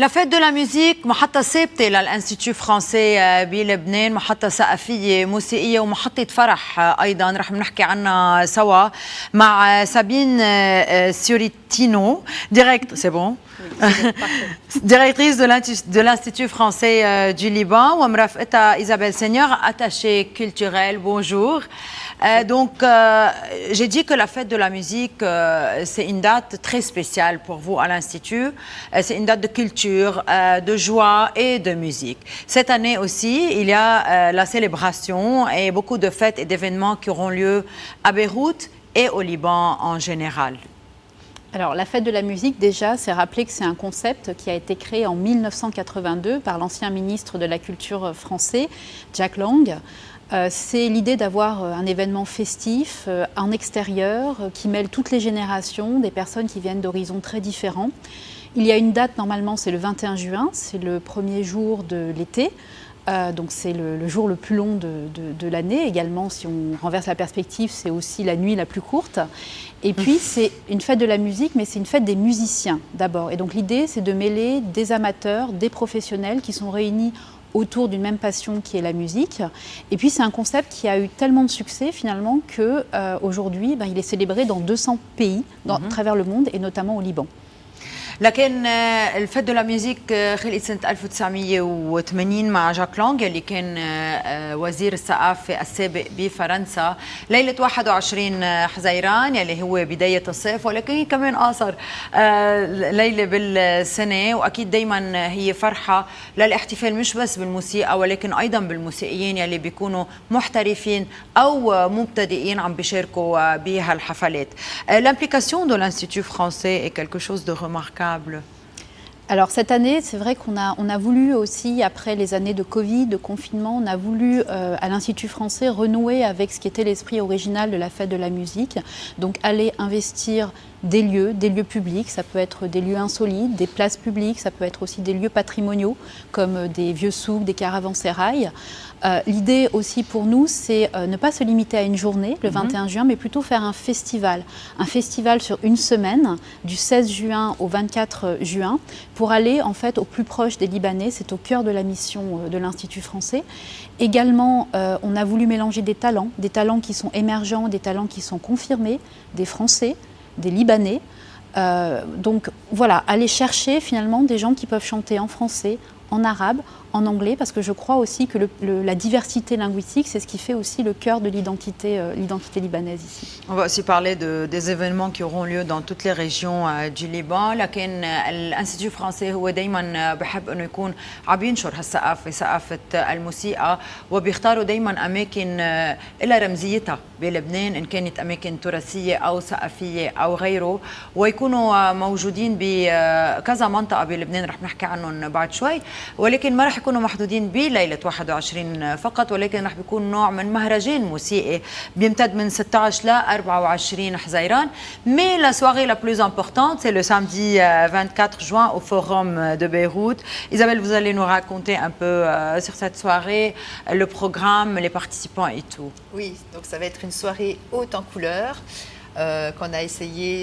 La fête de la musique محطة ثابتة للإنستيتيو فرنسي بلبنان، محطة ثقافية موسيقية ومحطة فرح أيضا رح نحكي عنها سوا مع سابين سيوريتينو directrice de l'Institut français du Liban ومرافقتها إيزابيل سينيور attachée culturelle. Bonjour. J'ai dit que la fête de la musique, c'est une date très spéciale pour vous à l'Institut. C'est une date de culture, de joie et de musique. Cette année aussi, il y a la célébration et beaucoup de fêtes et d'événements qui auront lieu à Beyrouth et au Liban en général. Alors, la fête de la musique, déjà, c'est rappeler que c'est un concept qui a été créé en 1982 par l'ancien ministre de la Culture français, Jack Lang. C'est l'idée d'avoir un événement festif en extérieur qui mêle toutes les générations, des personnes qui viennent d'horizons très différents. Il y a une date, normalement, c'est le 21 juin, c'est le premier jour de l'été. Donc c'est le jour le plus long de l'année. Également, si on renverse la perspective, c'est aussi la nuit la plus courte. Et puis, c'est une fête de la musique, mais c'est une fête des musiciens d'abord. Et donc l'idée, c'est de mêler des amateurs, des professionnels qui sont réunis autour d'une même passion qui est la musique. Et puis c'est un concept qui a eu tellement de succès finalement qu'aujourd'hui, il est célébré dans 200 pays à travers le monde et notamment au Liban. لكن الفت دو لا ميوزيك خلقت سنة 1980 مع جاك لونغ اللي كان وزير الثقافة السابق بفرنسا. ليلة 21 حزيران يلي هو بداية الصيف، ولكن كمان قاصر ليلة بالسنة، وأكيد دايما هي فرحة للاحتفال مش بس بالموسيقى ولكن أيضا بالموسيقيين يلي بيكونوا محترفين أو مبتدئين عم بيشاركوا بهالحفلات. L'implication de l'Institut français est quelque chose de remarquable. Alors cette année, c'est vrai qu'on a voulu aussi, après les années de Covid, de confinement, on a voulu à l'Institut français renouer avec ce qui était l'esprit original de la fête de la musique. Donc aller investir des lieux publics, ça peut être des lieux insolites, des places publiques, ça peut être aussi des lieux patrimoniaux comme des vieux souks, des caravansérails. L'idée aussi pour nous, c'est ne pas se limiter à une journée, le 21 juin, mais plutôt faire un festival sur une semaine, du 16 juin au 24 juin, pour aller en fait au plus proche des Libanais. C'est au cœur de la mission de l'Institut français. Également, on a voulu mélanger des talents qui sont émergents, des talents qui sont confirmés, des Français, des Libanais. Donc voilà, aller chercher finalement des gens qui peuvent chanter en français, en arabe, en anglais, parce que je crois aussi que la diversité linguistique, c'est ce qui fait aussi le cœur de l'identité libanaise ici. On va aussi parler des événements qui auront lieu dans toutes les régions du Liban. لكن الانستيتيو الفرنسي هو دايما بحب انه يكون عم ينشر هالثقافه، ثقافه الموسيقى، وبيختاروا دايما اماكن لها رمزيتها بلبنان، ان كانت اماكن تراثيه او ثقافيه او غيره، ويكونوا موجودين بكذا منطقه بلبنان رح نحكي عنهم بعد شوي، ولكن ما رح يكونوا محدودين بليله 21 فقط، ولكن رح بيكون نوع من مهرجان موسيقي بيمتد من 16 ل 24 حزيران. Mais la soirée la plus importante, c'est le samedi 24 juin au Forum de Beyrouth. Isabelle, vous allez nous raconter un peu sur cette soirée, le programme, les participants et tout. Oui, donc ça va être une soirée haute en couleurs qu'on a essayé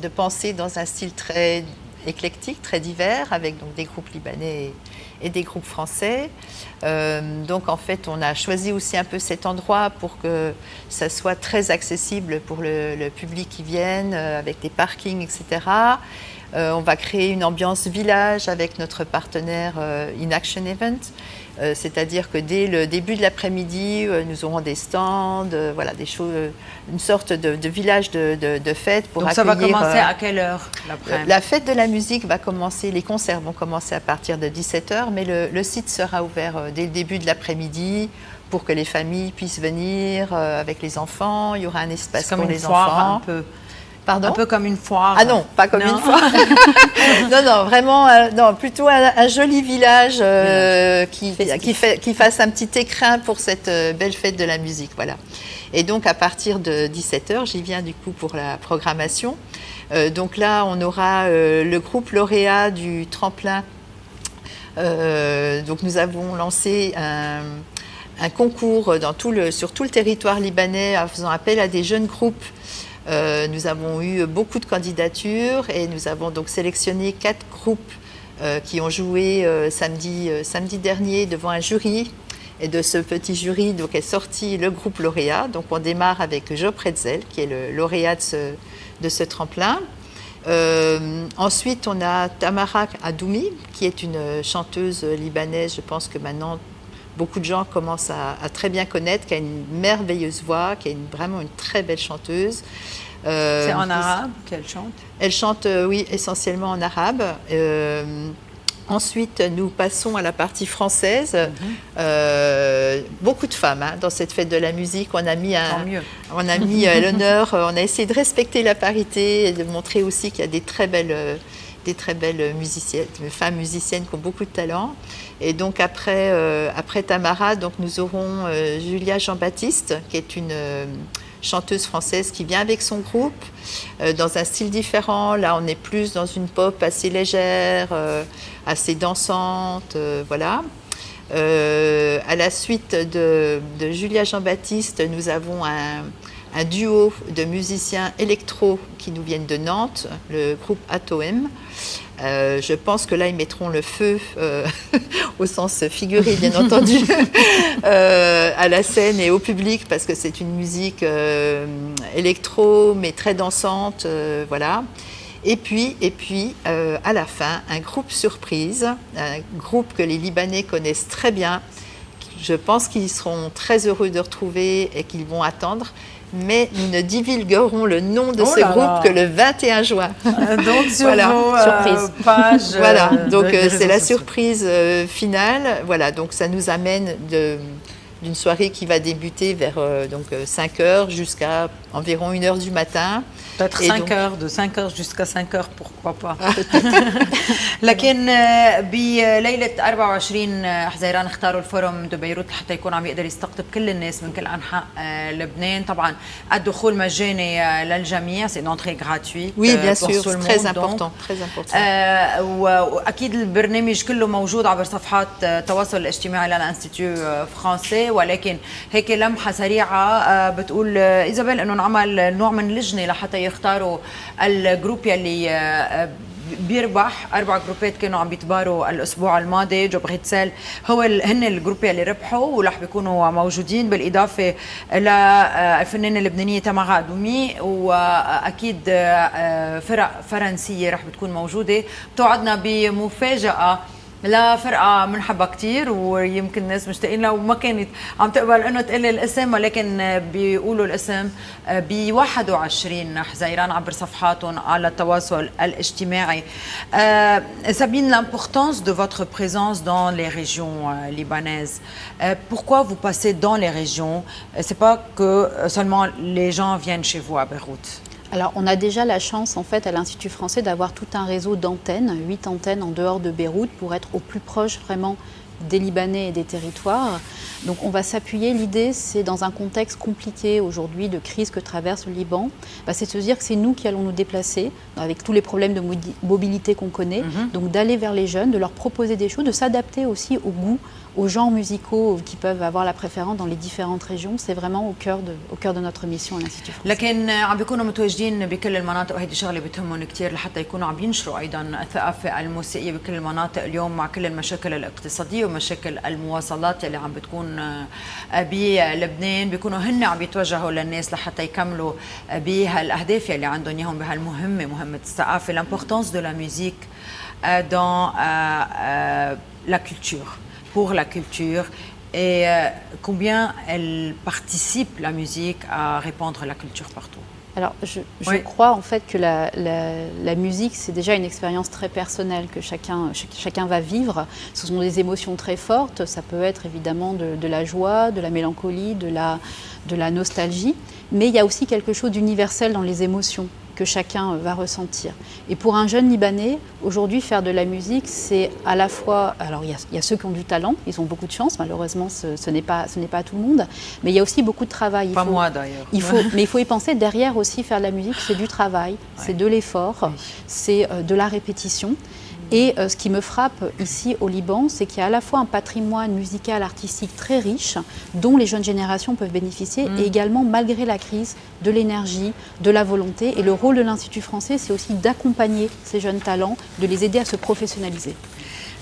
de penser dans un style très éclectique, très divers, avec donc des groupes libanais et des groupes français. Donc en fait, on a choisi aussi un peu cet endroit pour que ça soit très accessible pour le public qui vienne, avec des parkings, etc. On va créer une ambiance village avec notre partenaire In Action Event. C'est-à-dire que dès le début de l'après-midi, nous aurons des stands, voilà, des choses, une sorte de village de fête pour accueillir. Donc ça va commencer à quelle heure l'après-midi? La fête de la musique va commencer, les concerts vont commencer à partir de 17h, mais le site sera ouvert dès le début de l'après-midi pour que les familles puissent venir avec les enfants. Il y aura un espace pour les enfants. Un peu. Pardon? Un peu comme une foire. Ah non, pas comme une foire. non, vraiment, non, plutôt un joli village qui fasse un petit écrin pour cette belle fête de la musique, voilà. Et donc à partir de 17h, j'y viens du coup pour la programmation. Donc là, on aura le groupe lauréat du tremplin. Donc nous avons lancé un concours sur tout le territoire libanais en faisant appel à des jeunes groupes. Nous avons eu beaucoup de candidatures et nous avons donc sélectionné 4 groupes qui ont joué samedi dernier devant un jury. Et de ce petit jury donc, est sorti le groupe lauréat. Donc on démarre avec Jo Pretzel, qui est le lauréat de ce tremplin. Ensuite, on a Tamara Adoumi, qui est une chanteuse libanaise, je pense que maintenant beaucoup de gens commencent à très bien connaître, qui a une merveilleuse voix, qui est vraiment une très belle chanteuse. C'est en arabe qu'elle chante? Elle chante, oui, essentiellement en arabe. Ensuite, nous passons à la partie française. Beaucoup de femmes dans cette fête de la musique. On a mis l'honneur, on a essayé de respecter la parité et de montrer aussi qu'il y a des très belles musiciennes, femmes musiciennes qui ont beaucoup de talent. Et donc après Tamara, donc nous aurons Julia Jean-Baptiste, qui est une chanteuse française qui vient avec son groupe dans un style différent. Là, on est plus dans une pop assez légère, assez dansante, voilà. À la suite de Julia Jean-Baptiste, nous avons un duo de musiciens électro qui nous viennent de Nantes, le groupe Atoem. Je pense que là, ils mettront le feu, au sens figuré, bien entendu, à la scène et au public, parce que c'est une musique électro, mais très dansante, voilà. Et puis à la fin, un groupe surprise, un groupe que les Libanais connaissent très bien. Je pense qu'ils seront très heureux de retrouver et qu'ils vont attendre. Mais nous ne divulguerons le nom de ce groupe que le 21 juin. Donc sur voilà. vos pages. Voilà, donc c'est la surprise finale. Voilà, donc ça nous amène d'une soirée qui va débuter vers 5 heures jusqu'à environ 1 heure du matin. Peut-être 5 heures, de 5 heures jusqu'à 5 heures, pourquoi pas. لكن بليلة 24 حزيران اختاروا الفورم دو بيروت لحتى يكون عم يقدر يستقطب كل الناس من كل أنحاء لبنان. طبعا الدخول مجاني للجميع، c'est une entrée gratuite. Oui, bien sûr, c'est très important, très important. وأكيد البرنامج كله موجود عبر صفحات التواصل الاجتماعي للانستيتيو فرانسي، ولكن هيك لمحة سريعة بتقول إيزابيل إنه انعمل نوع من لجنة لحتى يختاروا الجروب يلي بيربح. 4 جروبات كانوا عم بيتباروا الاسبوع الماضي. جو بريتسل هن الجروب اللي ربحوا ورح بيكونوا موجودين، بالاضافه للفنانه اللبنانيه تامارا أدومي، واكيد فرق فرنسيه رح بتكون موجوده. بتوعدنا بمفاجاه لفرقة بنحبها كتير ويمكن الناس مشتاقين لها وما كانت عم تقبل انه تقول الاسم، ولكن بيقولوا الاسم ب 21 حزيران عبر صفحاتهم على التواصل الاجتماعي. Sabine, l'importance de votre présence dans les régions libanaises. Pourquoi vous passez dans les régions? C'est pas que seulement les gens viennent chez vous à Beyrouth. Alors, on a déjà la chance, en fait, à l'Institut français d'avoir tout un réseau d'antennes, 8 antennes en dehors de Beyrouth, pour être au plus proche vraiment des Libanais et des territoires. Donc, on va s'appuyer. L'idée, c'est dans un contexte compliqué aujourd'hui de crise que traverse le Liban, c'est de se dire que c'est nous qui allons nous déplacer avec tous les problèmes de mobilité qu'on connaît. Donc, d'aller vers les jeunes, de leur proposer des choses, de s'adapter aussi au goût, aux genres musicaux qui peuvent avoir la préférence dans les différentes régions. C'est vraiment au cœur de notre mission à l'Institut français. لكن عم بيكونوا متواجدين بكل المناطق، وهيدي شغله بتهمهم كثير لحتى يكونوا عم ينشروا ايضا الثقافه الموسيقيه بكل المناطق اليوم، مع كل المشاكل الاقتصاديه ومشاكل المواصلات اللي عم بتكون بلبنان. بيكونوا هن عم يتوجهوا للناس لحتى يكملوا بهالاهداف اللي عندهم اياهم بهالمهمه، مهمه الثقافه. L'importance de la musique dans la culture, pour la culture, et combien elle participe, la musique, à répandre la culture partout. Alors, je crois en fait que la musique, c'est déjà une expérience très personnelle que chacun va vivre. Ce sont des émotions très fortes. Ça peut être évidemment de la joie, de la mélancolie, de la nostalgie. Mais il y a aussi quelque chose d'universel dans les émotions que chacun va ressentir. Et pour un jeune Libanais, aujourd'hui, faire de la musique, c'est à la fois... Alors, il y a ceux qui ont du talent, ils ont beaucoup de chance, malheureusement, ce n'est pas à tout le monde, mais il y a aussi beaucoup de travail. Moi, d'ailleurs. Mais il faut y penser, derrière aussi, faire de la musique, c'est du travail, c'est de l'effort, c'est de la répétition. Et ce qui me frappe ici au Liban, c'est qu'il y a à la fois un patrimoine musical, artistique très riche, dont les jeunes générations peuvent bénéficier, et également, malgré la crise, de l'énergie, de la volonté. Et le rôle de l'Institut français, c'est aussi d'accompagner ces jeunes talents, de les aider à se professionnaliser.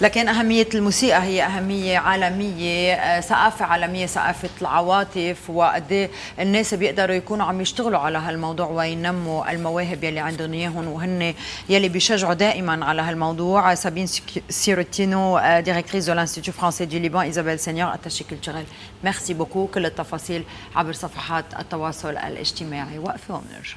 لكن أهمية الموسيقى هي أهمية عالمية، ثقافة عالمية، ثقافة العواطف، وقد الناس بيقدروا يكونوا عم يشتغلوا على هالموضوع وينموا المواهب يلي عندهم إياهم وهن يلي بيشجعوا دائما على هالموضوع. سابين سيروتينو ديريكتريس دو l'Institut français du Liban، إيزابيل سينيور أتاشي كولتوريل، ميرسي بوكو. كل التفاصيل عبر صفحات التواصل الاجتماعي. وقفة وبنرجع.